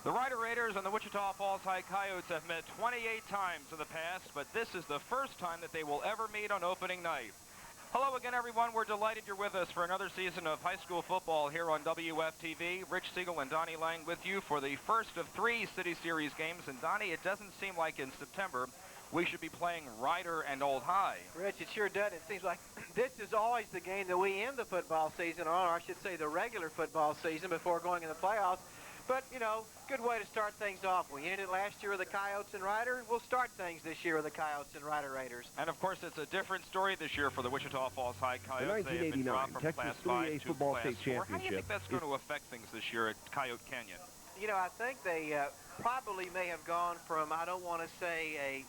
The Rider Raiders and the Wichita Falls High Coyotes have met 28 times in the past, but this is the first time that they will ever meet on opening night. Hello again, everyone. We're delighted you're with us for another season of high school football here on WFTV. Rich Siegel and Donnie Lang with you for the first of 3 City Series games. And Donnie, it doesn't seem like in September we should be playing Rider and Old High. Rich, it sure does. It seems like this is always the game that we end the football season on, or I should say the regular football season before going in the playoffs. But, you know, good way to start things off. We ended it last year with the Coyotes and Rider. We'll start things this year with the Coyotes and Rider Raiders. And, of course, it's a different story this year for the Wichita Falls High Coyotes. The 1989 Texas 3A Football State Championship. How do you think that's going to affect things this year at Coyote Canyon? You know, I think they probably may have gone from, I don't want to say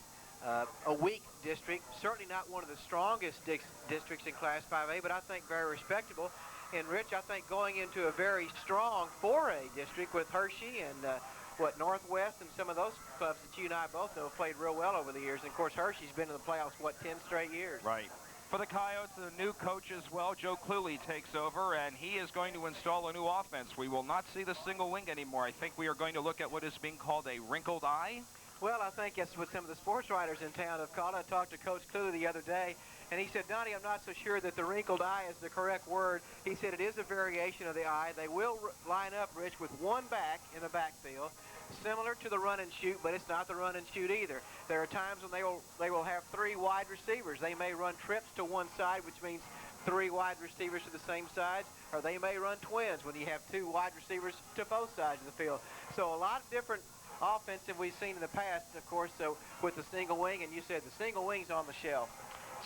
a weak district, certainly not one of the strongest districts in Class 5A, but I think very respectable. And, Rich, I think going into a very strong 4A district with Hershey and, Northwest and some of those clubs that you and I both know have played real well over the years. And, of course, Hershey's been in the playoffs, 10 straight years. Right. For the Coyotes, the new coach as well, Joe Cluley, takes over, and he is going to install a new offense. We will not see the single wing anymore. I think we are going to look at what is being called a wrinkled eye. Well, I think that's what some of the sports writers in town have called it. I talked to Coach Cluley the other day, and he said, Donnie, I'm not so sure that the wrinkled eye is the correct word. He said it is a variation of the eye. They will line up, Rich, with one back in the backfield, similar to the run and shoot, but it's not the run and shoot either. There are times when they will have 3 wide receivers. They may run trips to one side, which means 3 wide receivers to the same sides, or they may run twins when you have 2 wide receivers to both sides of the field. So a lot of different offense that we've seen in the past, of course, so with the single wing, and you said the single wing's on the shelf.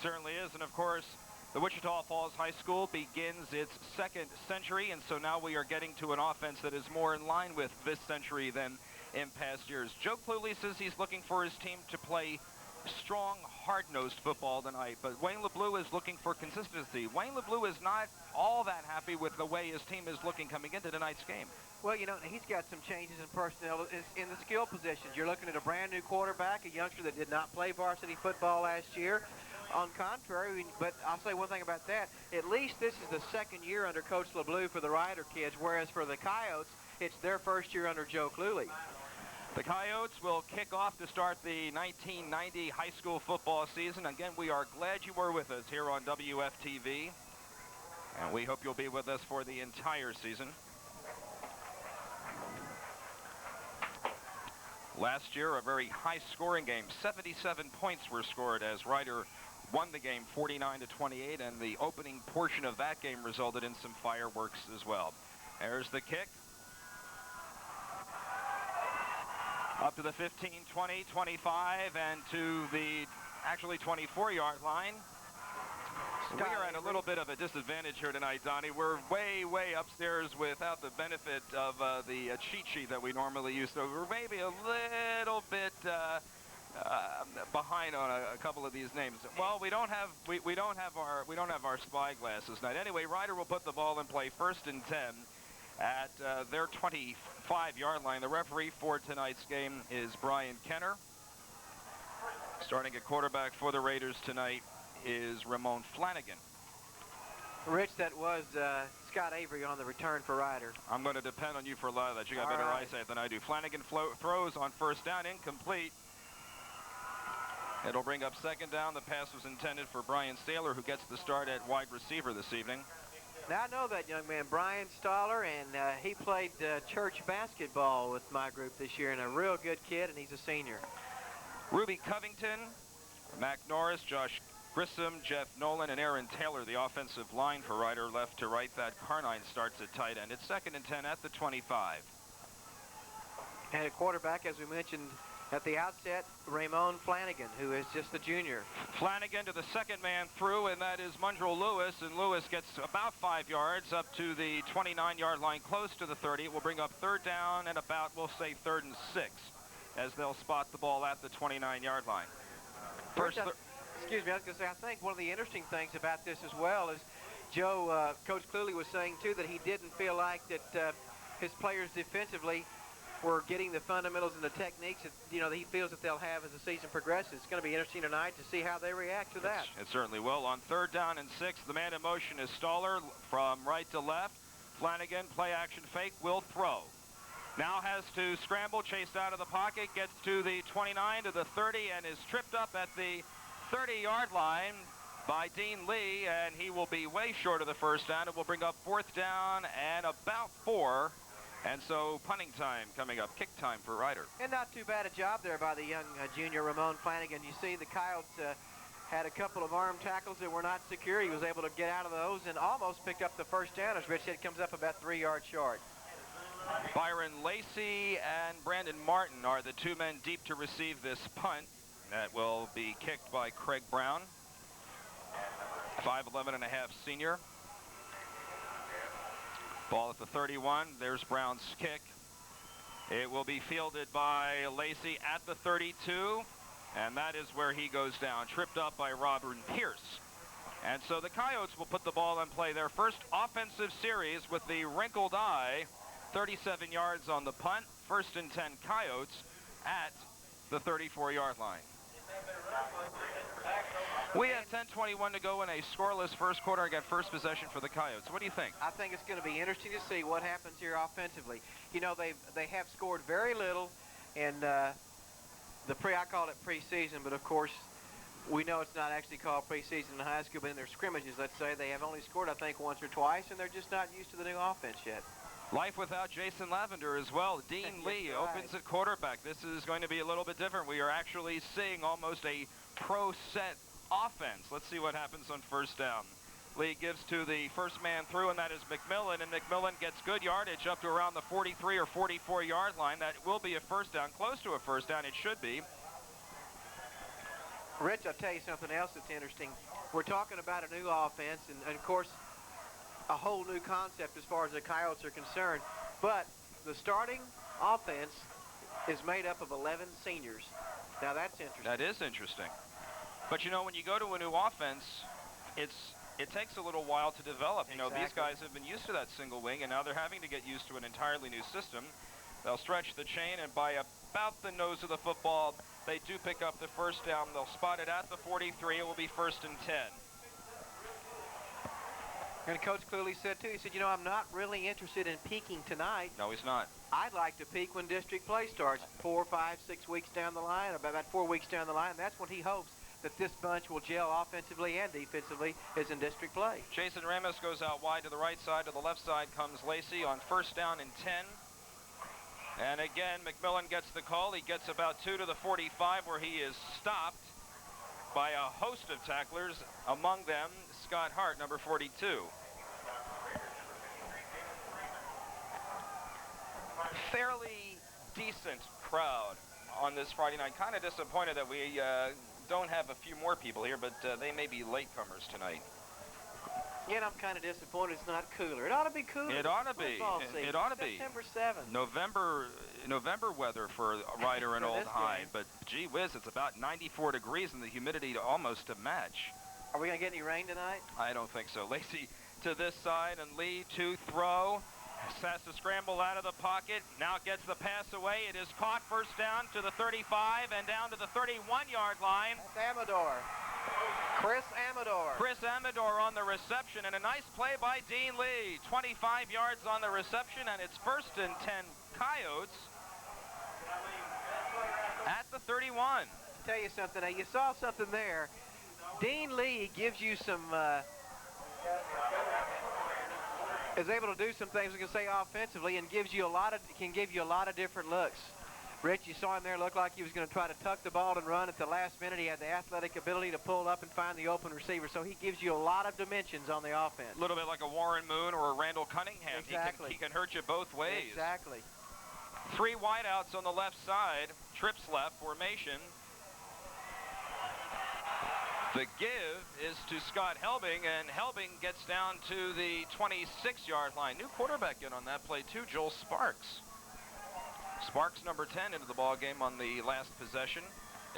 Certainly is, and of course, the Wichita Falls High School begins its 2nd century, and so now we are getting to an offense that is more in line with this century than in past years. Joe Cluley says he's looking for his team to play strong, hard-nosed football tonight, but Wayne LeBlue is looking for consistency. Wayne LeBlue is not all that happy with the way his team is looking coming into tonight's game. Well, you know, he's got some changes in personnel in the skill positions. You're looking at a brand-new quarterback, a youngster that did not play varsity football last year. On contrary, but I'll say one thing about that. At least this is the 2nd year under Coach LeBlue for the Rider kids, whereas for the Coyotes, it's their 1st year under Joe Cluley. The Coyotes will kick off to start the 1990 high school football season. Again, we are glad you were with us here on WFTV, and we hope you'll be with us for the entire season. Last year, a very high-scoring game. 77 points were scored as Rider won the game 49-28, and the opening portion of that game resulted in some fireworks as well. There's the kick. Up to the 15, 20, 25, and to the actually 24-yard line. We are at a little bit of a disadvantage here tonight, Donnie. We're way, way upstairs without the benefit of the cheat sheet that we normally use. So we're maybe a little bit behind on a couple of these names. Well, we don't have our spyglasses tonight. Anyway, Rider will put the ball in play 1st and 10 at their 25-yard line. The referee for tonight's game is Brian Kenner. Starting at quarterback for the Raiders tonight is Ramon Flanagan. Rich, that was Scott Avery on the return for Rider. I'm going to depend on you for a lot of that. You got better eyesight than I do. Flanagan throws on 1st down, incomplete. It'll bring up 2nd down. The pass was intended for Brian Saylor, who gets the start at wide receiver this evening. Now, I know that young man, Brian Stoller, and he played church basketball with my group this year, and a real good kid, and he's a senior. Ruby Covington, Mac Norris, Josh Grissom, Jeff Nolan, and Aaron Taylor, the offensive line for Rider, left to right. That Carnine starts at tight end. It's 2nd and 10 at the 25. And at quarterback, as we mentioned at the outset, Ramon Flanagan, who is just a junior. Flanagan to the 2nd man through, and that is Mundrell Lewis, and Lewis gets about 5 yards up to the 29-yard line, close to the 30. It will bring up 3rd down and about, we'll say, 3rd and 6, as they'll spot the ball at the 29-yard line. Excuse me, I was going to say, I think one of the interesting things about this as well is Coach Cluley was saying, too, that he didn't feel like that his players defensively were getting the fundamentals and the techniques that, that he feels that they'll have as the season progresses. It's going to be interesting tonight to see how they react to that. It certainly will. On 3rd down and 6, the man in motion is Stoller from right to left. Flanagan, play action fake, will throw. Now has to scramble, chased out of the pocket, gets to the 29, to the 30, and is tripped up at the 30-yard line by Dean Lee, and he will be way short of the first down. It will bring up 4th down and about 4. And so punting time coming up, kick time for Ryder. And not too bad a job there by the young junior Ramon Flanagan. You see the Coyotes had a couple of arm tackles that were not secure. He was able to get out of those and almost picked up the first down. As Rich said, comes up about 3 yards short. Byron Lacey and Brandon Martin are the 2 men deep to receive this punt. That will be kicked by Craig Brown, 5'11 and a half senior. Ball at the 31. There's Brown's kick. It will be fielded by Lacey at the 32, and that is where he goes down, tripped up by Robin Pierce. And so the Coyotes will put the ball in play, their first offensive series with the wrinkled eye. 37 yards on the punt, 1st and 10 Coyotes at the 34-yard line. We have 10:21 to go in a scoreless first quarter. I got first possession for the Coyotes. What do you think? I think it's going to be interesting to see what happens here offensively. You know, they have scored very little in I call it preseason, but of course we know it's not actually called preseason in high school, but in their scrimmages, let's say, they have only scored, I think, once or twice, and they're just not used to the new offense yet. Life without Jason Lavender as well. Dean Lee opens at quarterback. This is going to be a little bit different. We are actually seeing almost a pro set offense. Let's see what happens on first down. Lee gives to the first man through, and that is McMillan, and McMillan gets good yardage up to around the 43 or 44-yard line. That will be a first down, close to a first down. It should be. Rich, I'll tell you something else that's interesting. We're talking about a new offense, and of course, a whole new concept as far as the Coyotes are concerned. But the starting offense is made up of 11 seniors. Now, that's interesting. That is interesting. But, you know, when you go to a new offense, it takes a little while to develop. You know, these guys have been used to that single wing, and now they're having to get used to an entirely new system. They'll stretch the chain, and by about the nose of the football, they do pick up the first down. They'll spot it at the 43. It will be 1st and 10. And Coach clearly said, too, he said, you know, I'm not really interested in peaking tonight. No, he's not. I'd like to peak when district play starts, 4, 5, 6 weeks down the line, or about 4 weeks down the line. And that's when he hopes that this bunch will gel offensively and defensively is in district play. Jason Ramos goes out wide to the right side. To the left side comes Lacey on first down and 10. And again, McMillan gets the call. He gets about 2 to the 45, where he is stopped by a host of tacklers, among them Scott Hart, number 42. Fairly decent crowd on this Friday night. Kind of disappointed that we don't have a few more people here, but they may be latecomers tonight. Yet I'm kind of disappointed it's not cooler. It ought to be cooler. It ought to be. It ought to be. September 7th. November weather for Ryder and Old High, but gee whiz, it's about 94 degrees and the humidity to almost to match. Are we going to get any rain tonight? I don't think so. Lacey to this side, and Lee to throw. Has to scramble out of the pocket. Now gets the pass away. It is caught, first down to the 35 and down to the 31-yard line. That's Amador. Chris Amador. Chris Amador on the reception, and a nice play by Dean Lee. 25 yards on the reception, and it's 1st and 10 Coyotes at the 31. I'll tell you something. Now, you saw something there. Dean Lee gives you some, is able to do some things, we can say, offensively, and gives you can give you a lot of different looks. Rich, you saw him there look like he was going to try to tuck the ball and run at the last minute. He had the athletic ability to pull up and find the open receiver, so he gives you a lot of dimensions on the offense. A little bit like a Warren Moon or a Randall Cunningham. Exactly. He can hurt you both ways. Exactly. 3 wideouts on the left side, trips left formation. The give is to Scott Helbing, and Helbing gets down to the 26-yard line. New quarterback in on that play, too, Joel Sparks. Sparks, number 10, into the ball game on the last possession.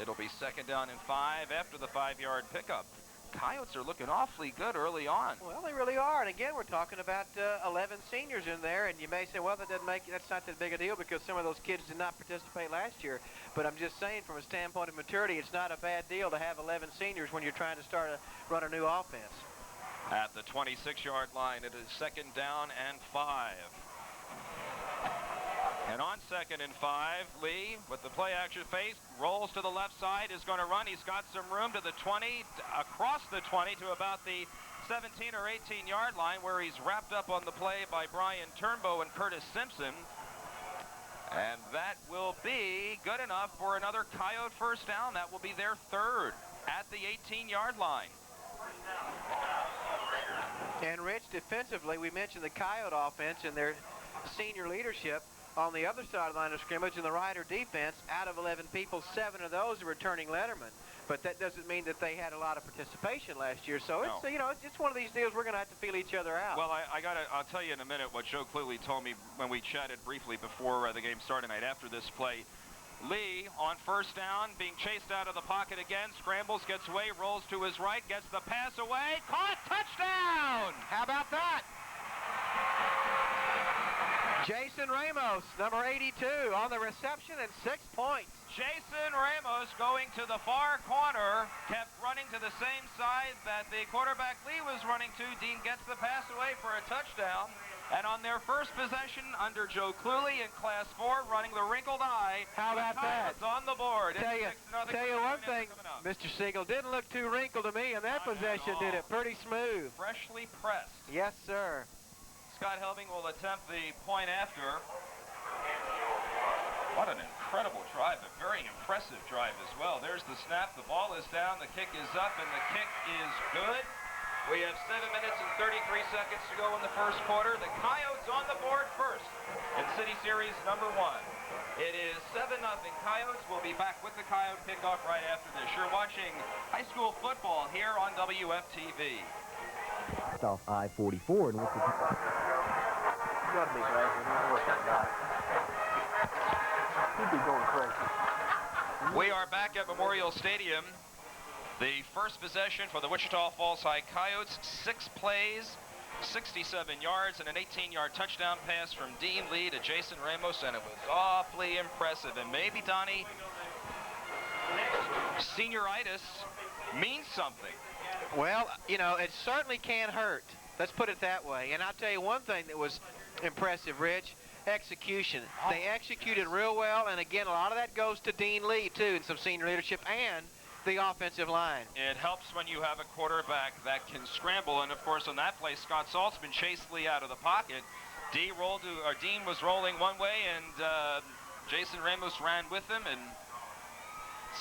It'll be 2nd down and 5 after the 5-yard pickup. Coyotes are looking awfully good early on. Well, they really are. And again, we're talking about 11 seniors in there, and you may say, well, that's not that big a deal because some of those kids did not participate last year. But I'm just saying, from a standpoint of maturity, it's not a bad deal to have 11 seniors when you're trying to run a new offense. At the 26-yard line, it is 2nd down and 5. And on 2nd and 5, Lee, with the play action face, rolls to the left side, is going to run. He's got some room to the 20, across the 20 to about the 17 or 18-yard line, where he's wrapped up on the play by Brian Turnbow and Curtis Simpson. And that will be good enough for another Coyote first down. That will be their 3rd at the 18-yard line. And Rich, defensively, we mentioned the Coyote offense and their senior leadership. On the other side of the line of scrimmage in the Rider defense, out of 11 people, 7 of those are returning lettermen. But that doesn't mean that they had a lot of participation last year. So it's, you know, it's just one of these deals we're going to have to feel each other out. Well, I'll tell you in a minute what Joe Cluley told me when we chatted briefly before the game started tonight after this play. Lee on first down, being chased out of the pocket again, scrambles, gets away, rolls to his right, gets the pass away, caught, touchdown! How about that? Jason Ramos, number 82, on the reception and 6 points. Jason Ramos going to the far corner, kept running to the same side that the quarterback Lee was running to. Dean gets the pass away for a touchdown. And on their first possession under Joe Cluley in Class 4, running the wrinkled eye. How about that? On the board. Tell you one thing, Mr. Siegel, didn't look too wrinkled to me in that possession, did it? Pretty smooth. Freshly pressed. Yes, sir. Scott Helbing will attempt the point after. What an incredible drive, a very impressive drive as well. There's the snap, the ball is down, the kick is up, and the kick is good. We have 7 minutes and 33 seconds to go in the first quarter. The Coyotes on the board first in City Series number 1. It is 7-0 Coyotes. We'll be back with the Coyote kickoff right after this. You're watching high school football here on WFTV. Off I-44 and what's the... Gotta be crazy. He'd be going crazy. We are back at Memorial Stadium. The first possession for the Wichita Falls High Coyotes, 6 plays, 67 yards, and an 18-yard touchdown pass from Dean Lee to Jason Ramos, and it was awfully impressive. And maybe, Donnie, senioritis means something. Well, you know, it certainly can hurt. Let's put it that way. And I'll tell you one thing that was impressive, Rich, execution. They executed real well, and again, a lot of that goes to Dean Lee, too, and some senior leadership, and the offensive line. It helps when you have a quarterback that can scramble, and of course on that play, Scott Saltzman chased Lee out of the pocket. Dean was rolling one way, and Jason Ramos ran with him, and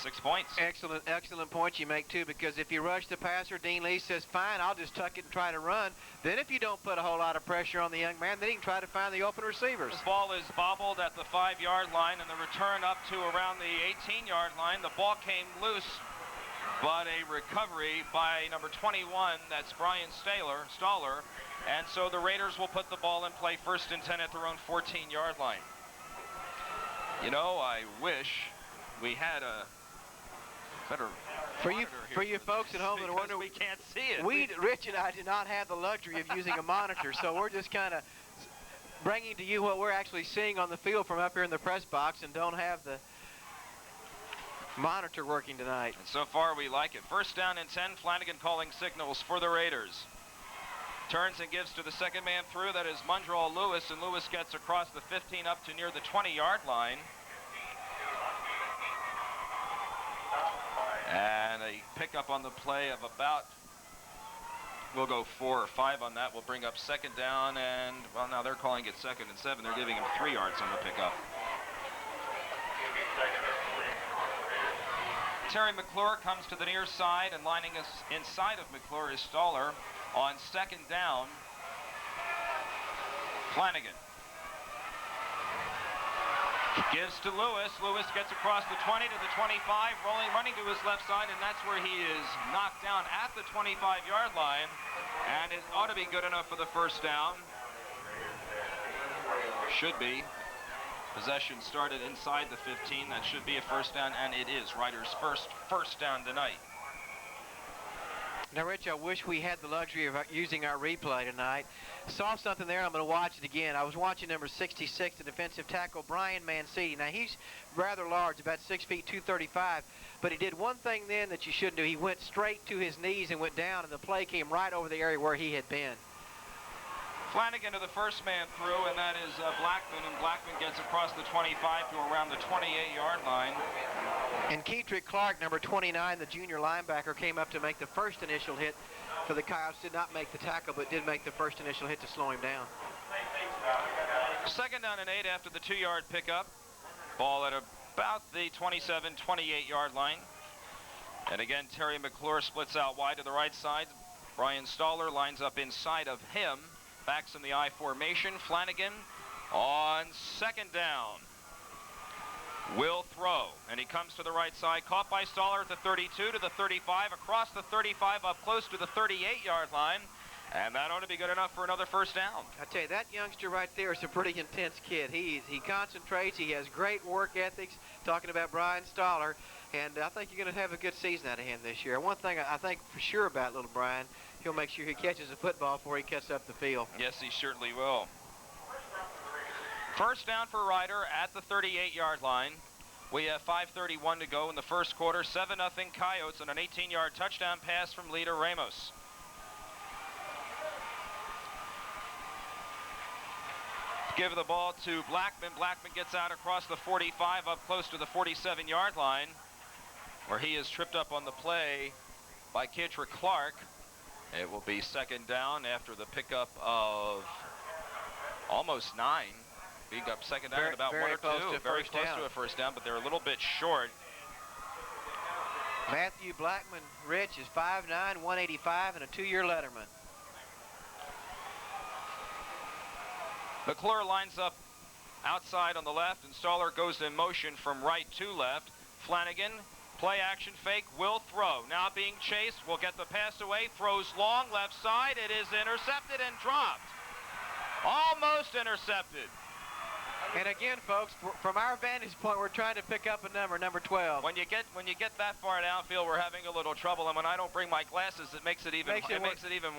6 points. Excellent point you make, too, because if you rush the passer, Dean Lee says, fine, I'll just tuck it and try to run. Then if you don't put a whole lot of pressure on the young man, then he can try to find the open receivers. The ball is bobbled at the 5-yard line, and the return up to around the 18-yard line. The ball came loose, but a recovery by number 21, that's Brian Staller, and so the Raiders will put the ball in play 1st and 10 at their own 14-yard line. You know, I wish we had a better for you folks at home that are wondering, we can't see it. Rich and I do not have the luxury of using a monitor, so we're just kind of bringing to you what we're actually seeing on the field from up here in the press box, and don't have the monitor working tonight. And so far we like it. 1st down and 10. Flanagan calling signals for the Raiders. Turns and gives to the second man through. That is Mundrell Lewis, and Lewis gets across the 15 up to near the 20-yard line. And a pickup on the play of about, we'll go 4 or 5 on that. We'll bring up 2nd down, and, well, now they're calling it 2nd and 7. They're giving him 3 yards on the pickup. Terry McClure comes to the near side, and lining us inside of McClure is Staller. On 2nd down, Flanagan gives to Lewis. Lewis gets across the 20 to the 25, running to his left side, and that's where he is knocked down at the 25-yard line, and it ought to be good enough for the 1st down. Should be. Possession started inside the 15. That should be a 1st down, and it is. Riders' first down tonight. Now, Rich, I wish we had the luxury of using our replay tonight. Saw something there, I'm going to watch it again. I was watching number 66, the defensive tackle, Brian Mancini. Now, he's rather large, about 6 feet, 235, but he did one thing then that you shouldn't do. He went straight to his knees and went down, and the play came right over the area where he had been. Flanagan to the first man through, and that is Blackman, and Blackman gets across the 25 to around the 28-yard line. And Keetrick Clark, number 29, the junior linebacker, came up to make the first initial hit for the Coyotes. Did not make the tackle, but did make the first initial hit to slow him down. Second down and 8 after the 2-yard pickup. Ball at about the 27, 28-yard line. And again, Terry McClure splits out wide to the right side. Brian Stoller lines up inside of him. Backs in the I formation. Flanagan on second down will throw, and he comes to the right side, caught by Stoller at the 32 to the 35, across the 35 up close to the 38-yard line, and that ought to be good enough for another first down. I tell you, that youngster right there is a pretty intense kid. He concentrates, he has great work ethics, talking about Brian Stoller, and I think you're going to have a good season out of him this year. One thing I think for sure about little Brian, he'll make sure he catches a football before he cuts up the field. Yes, he certainly will. First down for Ryder at the 38-yard line. We have 5:31 to go in the first quarter. 7-0 Coyotes on an 18-yard touchdown pass from leader Ramos. Give the ball to Blackman. Blackman gets out across the 45 up close to the 47-yard line, where he is tripped up on the play by Keetrick Clark. It will be second down after the pickup of almost 9. Being up second down at about 1 or 2. Very close to a first down, but they're a little bit short. Matthew Blackman Rich is 5'9", 185, and a 2-year letterman. McClure lines up outside on the left, and Stoller goes in motion from right to left. Flanagan, play action fake, will throw. Now being chased, will get the pass away, throws long, left side. It is intercepted and dropped. Almost intercepted. And again, folks, from our vantage point, we're trying to pick up a number 12. When you get that far downfield, we're having a little trouble, and when I don't bring my glasses, it makes it even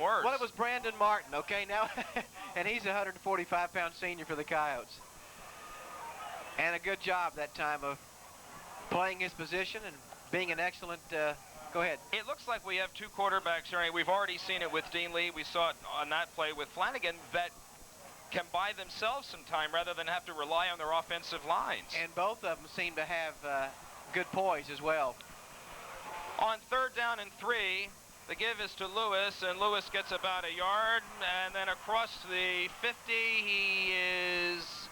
worse. Well, it was Brandon Martin, okay, now, and he's a 145-pound senior for the Coyotes. And a good job that time of playing his position and being an excellent. Go ahead. It looks like we have two quarterbacks here. We've already seen it with Dean Lee. We saw it on that play with Flanagan that can buy themselves some time rather than have to rely on their offensive lines. And both of them seem to have good poise as well. On third down and 3, the give is to Lewis, and Lewis gets about a yard, and then across the 50, he is...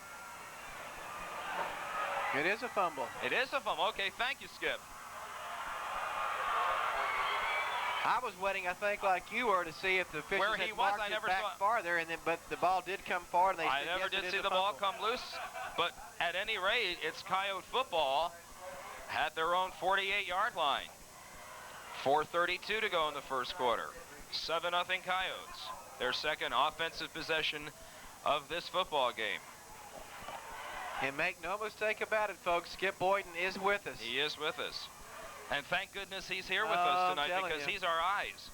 It is a fumble. It is a fumble. Okay, thank you, Skip. I was waiting, I think, like you were, to see if the officials had marked it back farther, but the ball did come forward. And I never did see the ball come loose, but at any rate, it's Coyote football at their own 48-yard line. 4:32 to go in the first quarter. 7-0 Coyotes. Their second offensive possession of this football game. And make no mistake about it, folks, Skip Boyden is with us. He is with us. And thank goodness he's here with us tonight, because he's our eyes.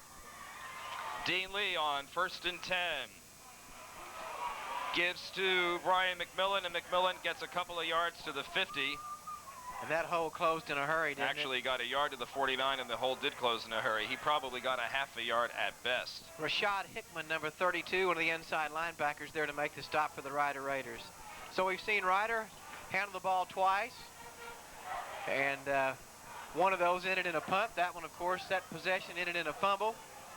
Dean Lee on 1st and 10. Gives to Brian McMillan, and McMillan gets a couple of yards to the 50. And that hole closed in a hurry, didn't it? Actually got a yard to the 49, and the hole did close in a hurry. He probably got a half a yard at best. Rashad Hickman, number 32, one of the inside linebackers there to make the stop for the Ryder Raiders. So we've seen Ryder handle the ball twice. And one of those ended in a punt. That one, of course, that possession ended in a fumble.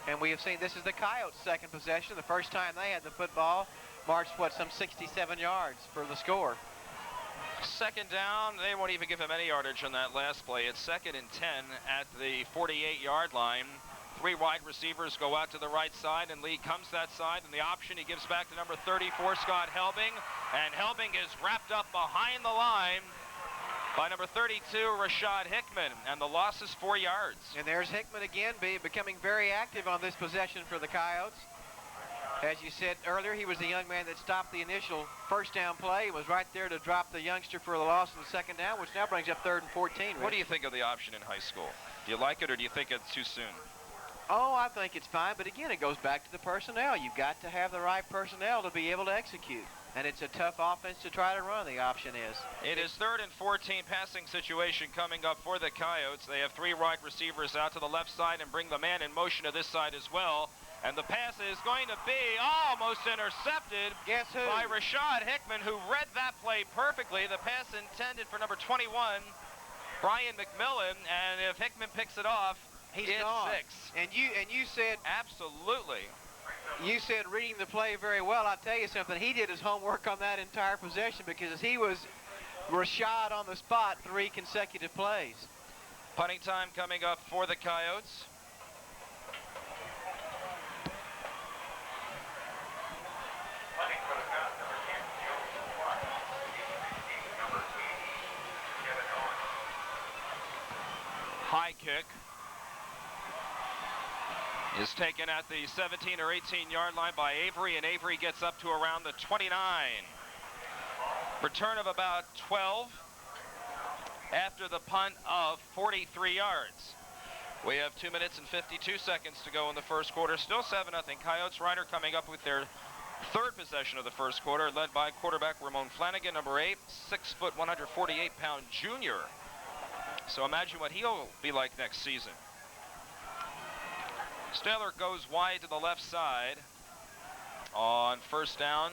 And we have seen this is the Coyotes' second possession. The first time they had the football marched, some 67 yards for the score. Second down, they won't even give him any yardage on that last play. It's 2nd and 10 at the 48-yard line. 3 wide receivers go out to the right side, and Lee comes that side, and the option he gives back to number 34, Scott Helbing. And Helbing is wrapped up behind the line by number 32, Rashad Hickman, and the loss is 4 yards. And there's Hickman again, becoming very active on this possession for the Coyotes. As you said earlier, he was the young man that stopped the initial first down play. He was right there to drop the youngster for the loss in the second down, which now brings up 3rd and 14. Rich. What do you think of the option in high school? Do you like it, or do you think it's too soon? Oh, I think it's fine, but again, it goes back to the personnel. You've got to have the right personnel to be able to execute. And it's a tough offense to try to run, the option is. It is 3rd and 14 passing situation coming up for the Coyotes. They have 3 wide receivers out to the left side and bring the man in motion to this side as well. And the pass is going to be almost intercepted. Guess who? By Rashad Hickman, who read that play perfectly. The pass intended for number 21, Brian McMillan, and if Hickman picks it off, He's it's gone. 6. And you said Absolutely. You said reading the play very well. I'll tell you something. He did his homework on that entire possession because he was Rashad on the spot 3 consecutive plays. Punting time coming up for the Coyotes. High kick is taken at the 17 or 18-yard line by Avery, and Avery gets up to around the 29. Return of about 12 after the punt of 43 yards. We have 2 minutes and 52 seconds to go in the first quarter. Still 7-0. Coyotes. Ryder coming up with their third possession of the first quarter, led by quarterback Ramon Flanagan, number 8, 6 foot, 148-pound junior. So imagine what he'll be like next season. Staller goes wide to the left side on first down.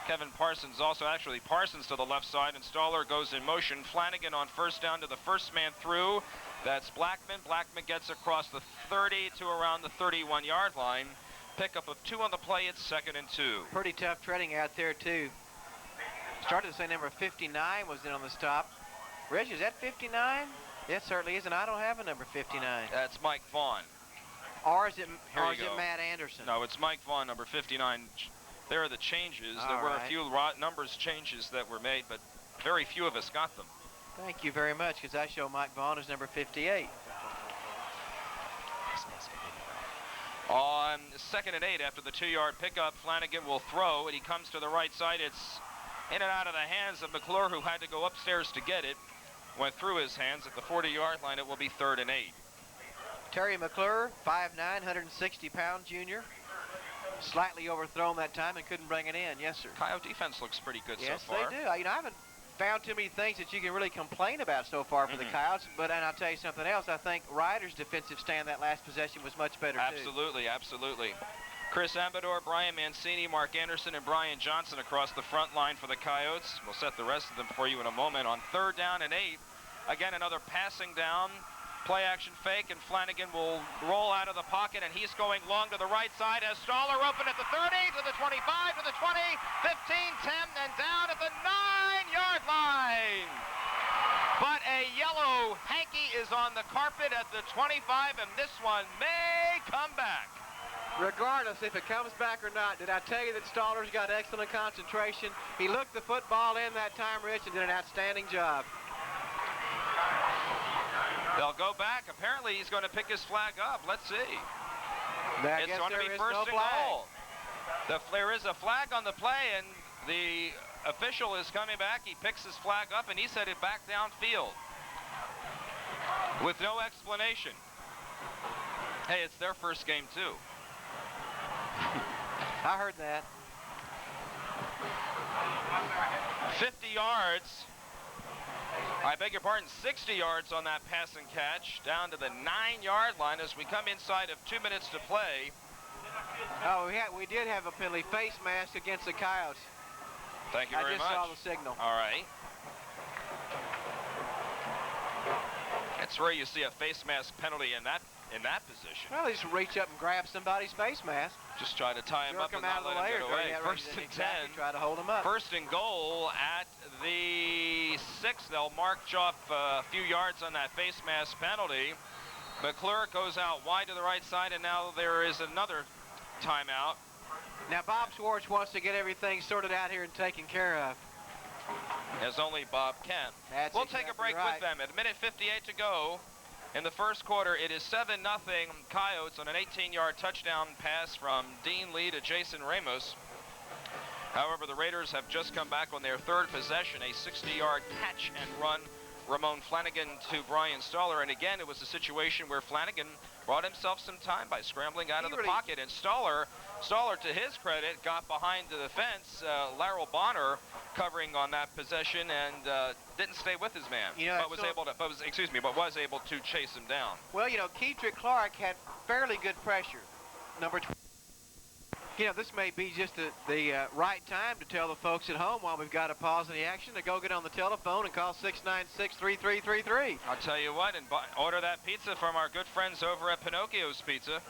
Kevin Parsons also, actually Parsons to the left side, and Staller goes in motion. Flanagan on first down to the first man through. That's Blackman. Blackman gets across the 30 to around the 31-yard line. Pickup of 2 on the play. It's 2nd and 2. Pretty tough treading out there, too. Started to say number 59 was in on the stop. Rich, is that 59? It certainly is, and I don't have a number 59. That's Mike Vaughn. Or is it go. Matt Anderson? No, it's Mike Vaughn, number 59. There are the changes. All there were right. a few numbers changes that were made, but very few of us got them. Thank you very much, because I show Mike Vaughn as number 58. On 2nd and 8, after the 2-yard pickup, Flanagan will throw, and he comes to the right side. It's in and out of the hands of McClure, who had to go upstairs to get it. Went through his hands at the 40-yard line. It will be 3rd and 8. Terry McClure, 5'9", 160-pound junior. Slightly overthrown that time and couldn't bring it in. Yes, sir. Coyote defense looks pretty good Yes, so far. they do. I haven't found too many things that you can really complain about so far for the Coyotes. But and I'll tell you something else. I think Ryder's defensive stand that last possession was much better, Absolutely, absolutely. Chris Amador, Brian Mancini, Mark Anderson, and Brian Johnson across the front line for the Coyotes. We'll set the rest of them for you in a moment. On 3rd down and 8, again, another passing down. Play action fake, and Flanagan will roll out of the pocket, and he's going long to the right side as Staller open at the 30, to the 25, to the 20, 15, 10, and down at the 9-yard line. But a yellow hanky is on the carpet at the 25, and this one may come back. Regardless if it comes back or not, did I tell you that Staller's got excellent concentration? He looked the football in that time, Rich, and did an outstanding job. They'll go back. Apparently, he's going to pick his flag up. Let's see. It's going to be first and goal. There is a flag on the play, and the official is coming back. He picks his flag up, and he's headed back downfield with no explanation. Hey, it's their first game, too. I heard that. 50 yards. I beg your pardon, 60 yards on that pass and catch, down to the 9-yard line as we come inside of 2 minutes to play. Oh, we did have a penalty, face mask against the Coyotes. Thank you very much. I just saw the signal. All right. That's where you see a face mask penalty in that position. Well, they just reach up and grab somebody's face mask. Just try to tie him up and not let him get away. First and 10. Try to hold him up. First and goal at the 6. They'll march off a few yards on that face mask penalty. McClure goes out wide to the right side, and now there is another timeout. Now Bob Schwartz wants to get everything sorted out here and taken care of. As only Bob can. We'll take a break with them. At a minute 58 to go. In the first quarter, it is 7-0 Coyotes on an 18-yard touchdown pass from Dean Lee to Jason Ramos. However, the Raiders have just come back on their third possession, a 60-yard catch and run. Ramon Flanagan to Brian Staller, and again, it was a situation where Flanagan brought himself some time by scrambling out of the pocket, and Staller, to his credit, got behind the defense. Laryl Bonner covering on that possession and didn't stay with his man, but was able to chase him down. Well, you know, Keetrick Clark had fairly good pressure. number 20. You know, this may be just the right time to tell the folks at home while we've got a pause in the action to go get on the telephone and call 696-3333. I'll tell you what, and order that pizza from our good friends over at Pinocchio's Pizza.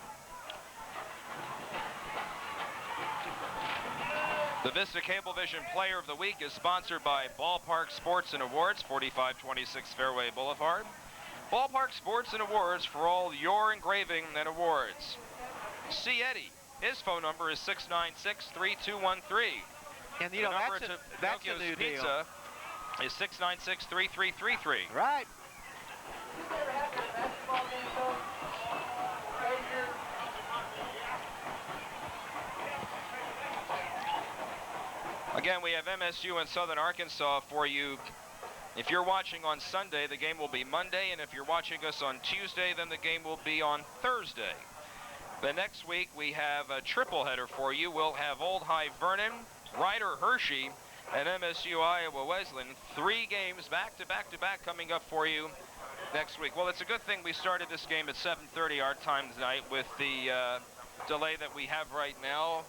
The Vista Cablevision Player of the Week is sponsored by Ballpark Sports and Awards, 4526 Fairway Boulevard. Ballpark Sports and Awards for all your engraving and awards. See Eddie. His phone number is 696-3213. And, you know, that's a new Pizza deal. Is 696-3333. Right. Again, we have MSU and Southern Arkansas for you. If you're watching on Sunday, the game will be Monday, and if you're watching us on Tuesday, then the game will be on Thursday. The next week, we have a triple header for you. We'll have Old High Vernon, Ryder Hershey, and MSU Iowa Wesleyan. 3 games back to back to back coming up for you next week. Well, it's a good thing we started this game at 7:30 our time tonight with the delay that we have right now.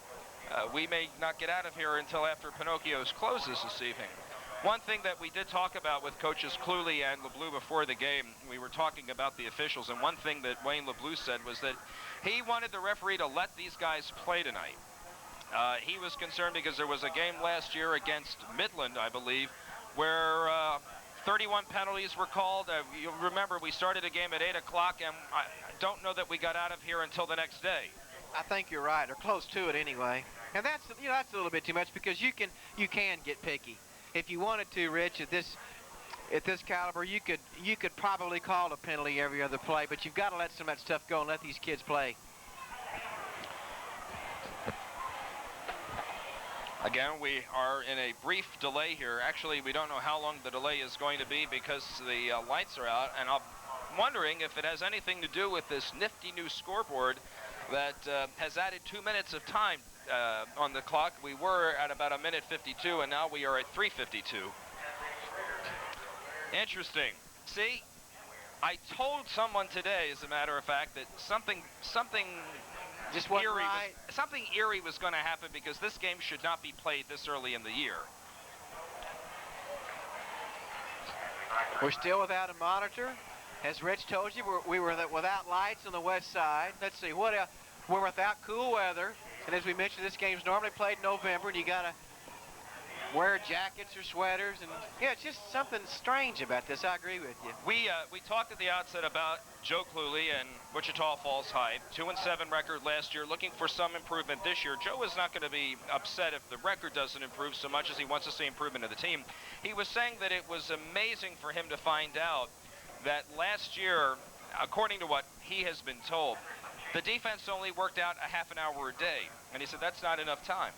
We may not get out of here until after Pinocchio's closes this evening. One thing that we did talk about with coaches Cluley and LeBlue before the game, we were talking about the officials, and one thing that Wayne LeBlue said was that he wanted the referee to let these guys play tonight. He was concerned because there was a game last year against Midland, I believe, where 31 penalties were called. You'll remember we started a game at 8 o'clock, and I don't know that we got out of here until the next day. I think you're right, or close to it anyway. And that's, you know, that's a little bit too much because you can get picky. If you wanted to, Rich, at this caliber, you could probably call a penalty every other play, but you've got to let some of that stuff go and let these kids play. Again, we are in a brief delay here. Actually, we don't know how long the delay is going to be because the lights are out, and I'm wondering if it has anything to do with this nifty new scoreboard that has added 2 minutes of time on the clock. We were at about 1:52, and now we are at 3:52. Interesting. See, I told someone today, as a matter of fact, that something Just wasn't right. Something eerie was going to happen because this game should not be played this early in the year. We're still without a monitor. As Rich told you, we were without lights on the west side. Let's see, what else? We're without cool weather. And as we mentioned, this game's normally played in November, and you got to wear jackets or sweaters. And yeah, it's just something strange about this. I agree with you. We talked at the outset about Joe Cluley and Wichita Falls High. 2-7 record last year, looking for some improvement this year. Joe is not going to be upset if the record doesn't improve so much as he wants to see improvement of the team. He was saying that it was amazing for him to find out that last year, according to what he has been told, the defense only worked out a half an hour a day. And he said that's not enough time.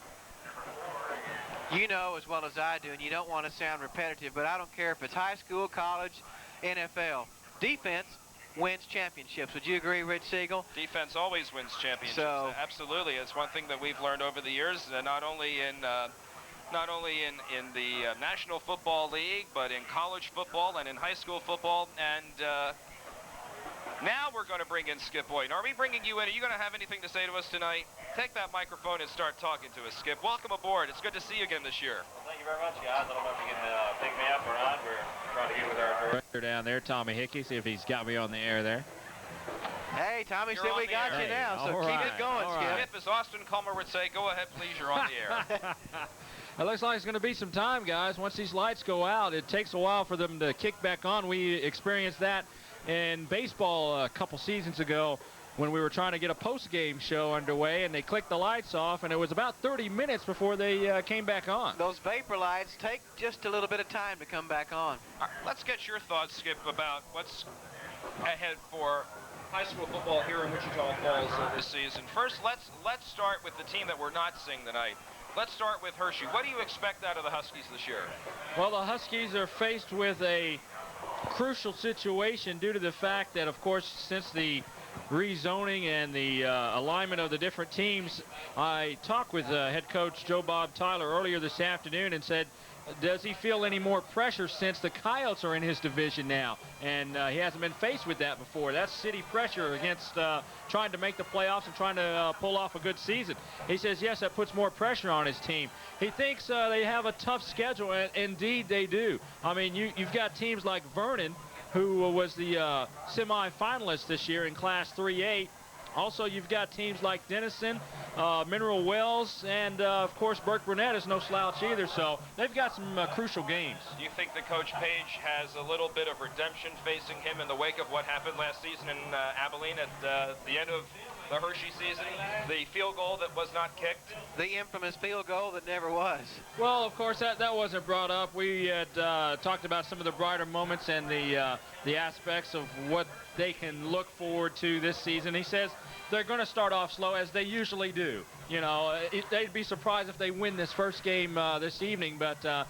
You know as well as I do, and you don't want to sound repetitive, but I don't care if it's high school, college, NFL. Defense wins championships. Would you agree, Rich Siegel? Defense always wins championships. So, absolutely. It's one thing that we've learned over the years, not only in the National Football League, but in college football and in high school football. And now we're going to bring in Skip Boyden. Are we bringing you in? Are you going to have anything to say to us tonight? Take that microphone and start talking to us, Skip. Welcome aboard. It's good to see you again this year. Well, thank you very much, guys. I don't know if you can pick me up or not. We're trying to get with our director down there, Tommy Hickey, see if he's got me on the air there. Hey, Tommy You're said on we the got air. you now, so All keep right, it going, all Skip. right. Skip, as Austin Comer would say, go ahead, please. You're on the air. It looks like it's going to be some time, guys. Once these lights go out, it takes a while for them to kick back on. We experienced that in baseball a couple seasons ago when we were trying to get a post-game show underway, and they clicked the lights off, and it was about 30 minutes before they came back on. Those vapor lights take just a little bit of time to come back on. All right, let's get your thoughts, Skip, about what's ahead for high school football here in Wichita Falls this season. First, let's start with the team that we're not seeing tonight. Let's start with Hershey. What do you expect out of the Huskies this year? Well, the Huskies are faced with a crucial situation due to the fact that, of course, since the rezoning and the alignment of the different teams, I talked with head coach Joe Bob Tyler earlier this afternoon and said does he feel any more pressure since the Coyotes are in his division now? And he hasn't been faced with that before. That's city pressure against trying to make the playoffs and trying to pull off a good season. He says, yes, that puts more pressure on his team. He thinks they have a tough schedule, and indeed they do. I mean, you've got teams like Vernon, who was the semi-finalist this year in Class 3A. Also, you've got teams like Denison, Mineral Wells, and, of course, Burke Burnett is no slouch either, so they've got some crucial games. Do you think that Coach Page has a little bit of redemption facing him in the wake of what happened last season in Abilene at the end of the Hershey season, the field goal that was not kicked? The infamous field goal that never was. Well, of course, that wasn't brought up. We had talked about some of the brighter moments and the aspects of what they can look forward to this season. He says they're going to start off slow, as they usually do. You know, they'd be surprised if they win this first game this evening, but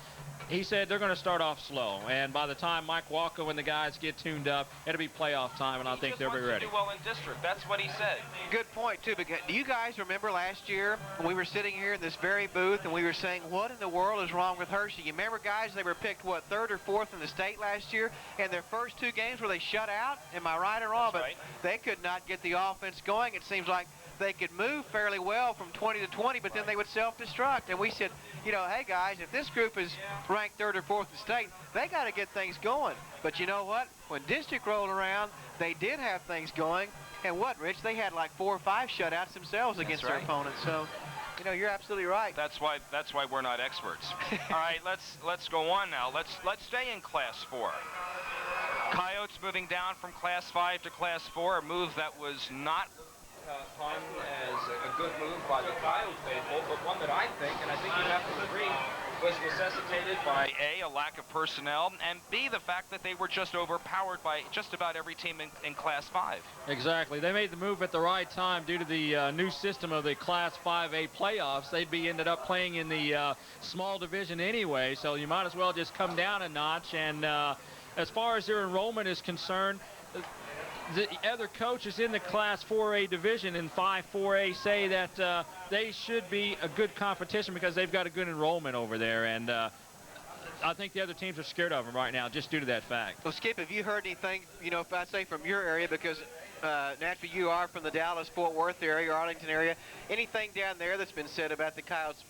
he said they're going to start off slow, and by the time Mike Walker and the guys get tuned up, it'll be playoff time, and I think they'll be ready. Do well in district. That's what he said. Good point, too. Because do you guys remember last year when we were sitting here in this very booth and we were saying, what in the world is wrong with Hershey? You remember, guys, they were picked, what, third or fourth in the state last year, and their first two games were they shut out? Am I right or wrong? That's right. But they could not get the offense going. It seems like they could move fairly well from 20 to 20, but then they would self-destruct. And we said, you know, hey, guys, if this group is ranked third or fourth in state, they got to get things going. But you know what? When district rolled around, they did have things going. And what, Rich? They had like 4 or 5 shutouts themselves against their opponents. So, you know, you're absolutely right. That's why we're not experts. All right, let's go on now. Let's stay in Class 4. Coyotes moving down from Class 5 to Class 4, a move that was not pun as a good move by the Coyote faithful, but one that I think, and I think you have to agree, was necessitated by A, a lack of personnel, and B, the fact that they were just overpowered by just about every team in Class 5. Exactly. They made the move at the right time due to the new system of the Class 5A playoffs. They'd be ended up playing in the small division anyway, so you might as well just come down a notch. And as far as their enrollment is concerned, the other coaches in the Class 4A division in 5-4A say that they should be a good competition because they've got a good enrollment over there, and I think the other teams are scared of them right now just due to that fact. Well, Skip, have you heard anything, you know, if I say from your area, because naturally you are from the Dallas-Fort Worth area or Arlington area, anything down there that's been said about the Coyotes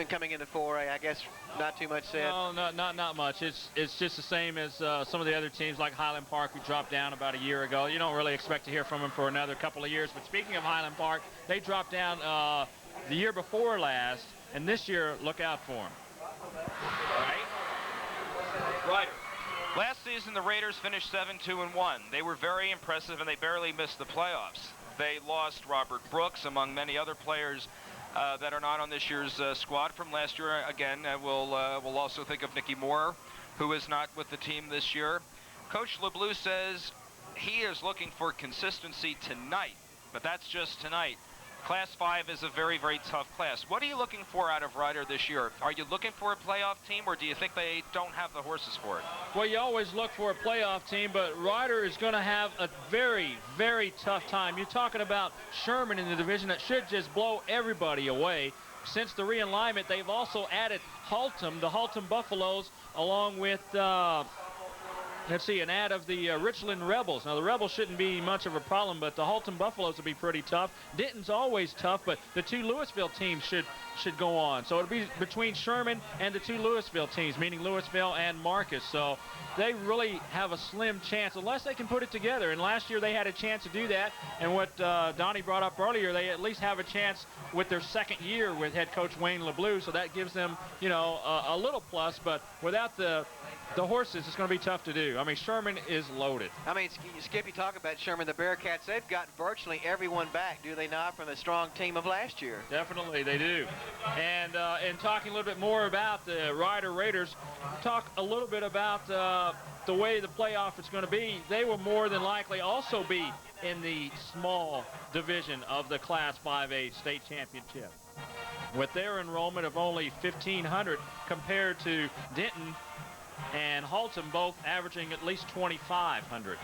coming into 4A? I guess not too much said. No, not much. It's just the same as some of the other teams like Highland Park, who dropped down about a year ago. You don't really expect to hear from them for another couple of years. But speaking of Highland Park, they dropped down the year before last, and this year, look out for them. Right. Last season, the Raiders finished 7-2-1. They were very impressive, and they barely missed the playoffs. They lost Robert Brooks, among many other players that are not on this year's squad from last year. Again, we'll also think of Nicky Moore, who is not with the team this year. Coach LeBleu says he is looking for consistency tonight, but that's just tonight. Class 5 is a very, very tough class. What are you looking for out of Ryder this year? Are you looking for a playoff team, or do you think they don't have the horses for it? Well, you always look for a playoff team, but Ryder is going to have a very, very tough time. You're talking about Sherman in the division that should just blow everybody away. Since the realignment, they've also added Haltom, the Haltom Buffaloes, along with let's see, an ad of the Richland Rebels. Now, the Rebels shouldn't be much of a problem, but the Haltom Buffaloes will be pretty tough. Denton's always tough, but the two Louisville teams should go on. So it'll be between Sherman and the two Louisville teams, meaning Louisville and Marcus. So they really have a slim chance unless they can put it together. And last year they had a chance to do that. And what Donnie brought up earlier, they at least have a chance with their second year with head coach Wayne LeBleu. So that gives them, you know, a little plus. But without the horses, it's going to be tough to do. I mean, Sherman is loaded. I mean, Skip, you talk about Sherman, the Bearcats, they've got virtually everyone back, do they not, from the strong team of last year? Definitely, they do. And talking a little bit more about the Ryder Raiders, talk a little bit about the way the playoff is going to be. They will more than likely also be in the small division of the Class 5A state championship, with their enrollment of only 1,500 compared to Denton and Haltom, both averaging at least 2,500.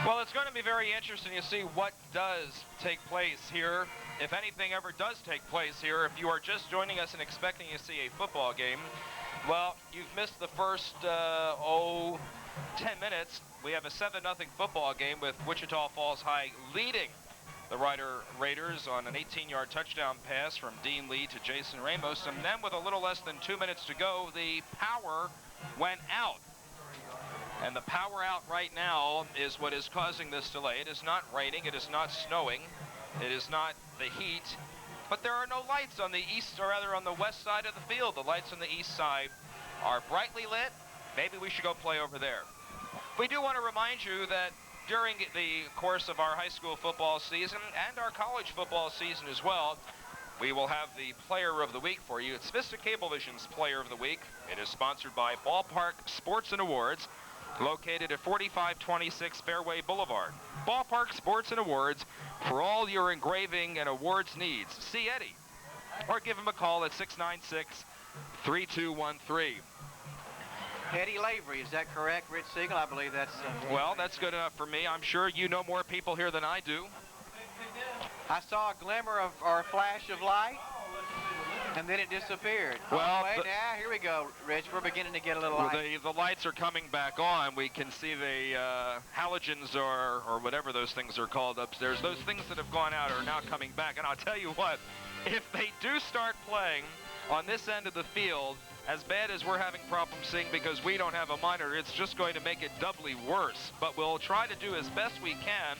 Well, it's going to be very interesting to see what does take place here if anything ever does take place here, if you are just joining us and expecting to see a football game, well, you've missed the first, 10 minutes. We have a 7-0 football game with Wichita Falls High leading the Raiders on an 18-yard touchdown pass from Dean Lee to Jason Ramos. And then with a little less than 2 minutes to go, the power went out. And the power out right now is what is causing this delay. It is not raining. It is not snowing. It is not the heat. But there are no lights on the east, or rather on the west side of the field. The lights on the east side are brightly lit. Maybe we should go play over there. We do want to remind you that during the course of our high school football season and our college football season as well, we will have the Player of the Week for you. It's Vista Cablevision's Player of the Week. It is sponsored by Ballpark Sports and Awards, located at 4526 Fairway Boulevard. Ballpark Sports and Awards for all your engraving and awards needs. See Eddie, or give him a call at 696-3213. Eddie Lavery, is that correct? Rich Siegel, I believe that's... Well, that's good enough for me. I'm sure you know more people here than I do. I saw a glimmer of, or a flash of light, and then it disappeared. Well, wait, now, here we go, Rich. We're beginning to get a little light. The lights are coming back on. We can see the halogens or whatever those things are called upstairs. Those things that have gone out are now coming back. And I'll tell you what, if they do start playing on this end of the field, as bad as we're having problems seeing because we don't have a monitor, it's just going to make it doubly worse. But we'll try to do as best we can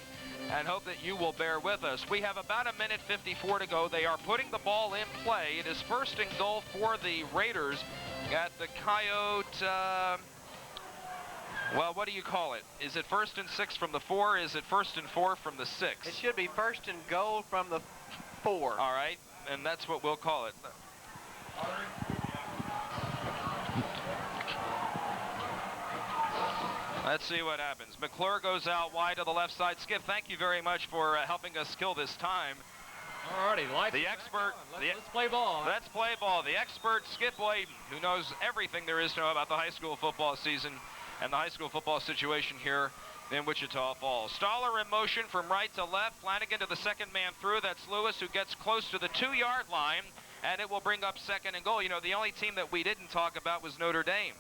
and hope that you will bear with us. We have about 1:54 to go. They are putting the ball in play. It is first and goal for the Raiders at the Coyote, well, what do you call it? Is it 1st and 6 from the 4? Is it 1st and 4 from the 6? It should be 1st and goal from the 4. All right, and that's what we'll call it. Let's see what happens. McClure goes out wide to the left side. Skip, thank you very much for helping us kill this time. Alrighty, the expert. Let's play ball. Let's play ball. The expert, Skip Layden, who knows everything there is to know about the high school football season and the high school football situation here in Wichita Falls. Stoller in motion from right to left. Flanagan to the second man through. That's Lewis, who gets close to the 2-yard line, and it will bring up 2nd and goal. You know, the only team that we didn't talk about was Notre Dame.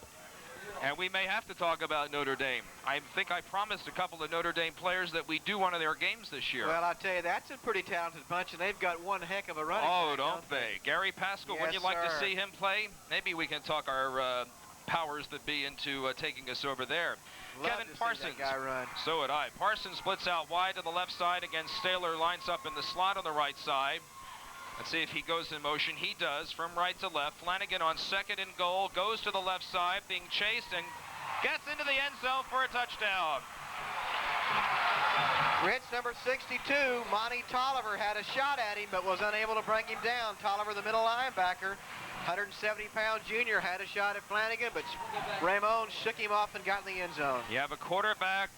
And we may have to talk about Notre Dame. I think I promised a couple of Notre Dame players that we do one of their games this year. Well, I'll tell you, that's a pretty talented bunch, and they've got one heck of a running back. Oh, don't they? Gary Pascal, yes, wouldn't you like sir. to see him play? Maybe we can talk our powers that be into taking us over there. Love Kevin to see Parsons. that guy run. So would I. Parsons splits out wide to the left side against Staylor, lines up in the slot on the right side. Let's see if he goes in motion. He does, from right to left. Flanagan on 2nd and goal, goes to the left side, being chased and gets into the end zone for a touchdown. Rich, number 62, Monty Tolliver, had a shot at him but was unable to bring him down. Tolliver, the middle linebacker, 170-pound junior, had a shot at Flanagan, but Ramon shook him off and got in the end zone. You have a quarterback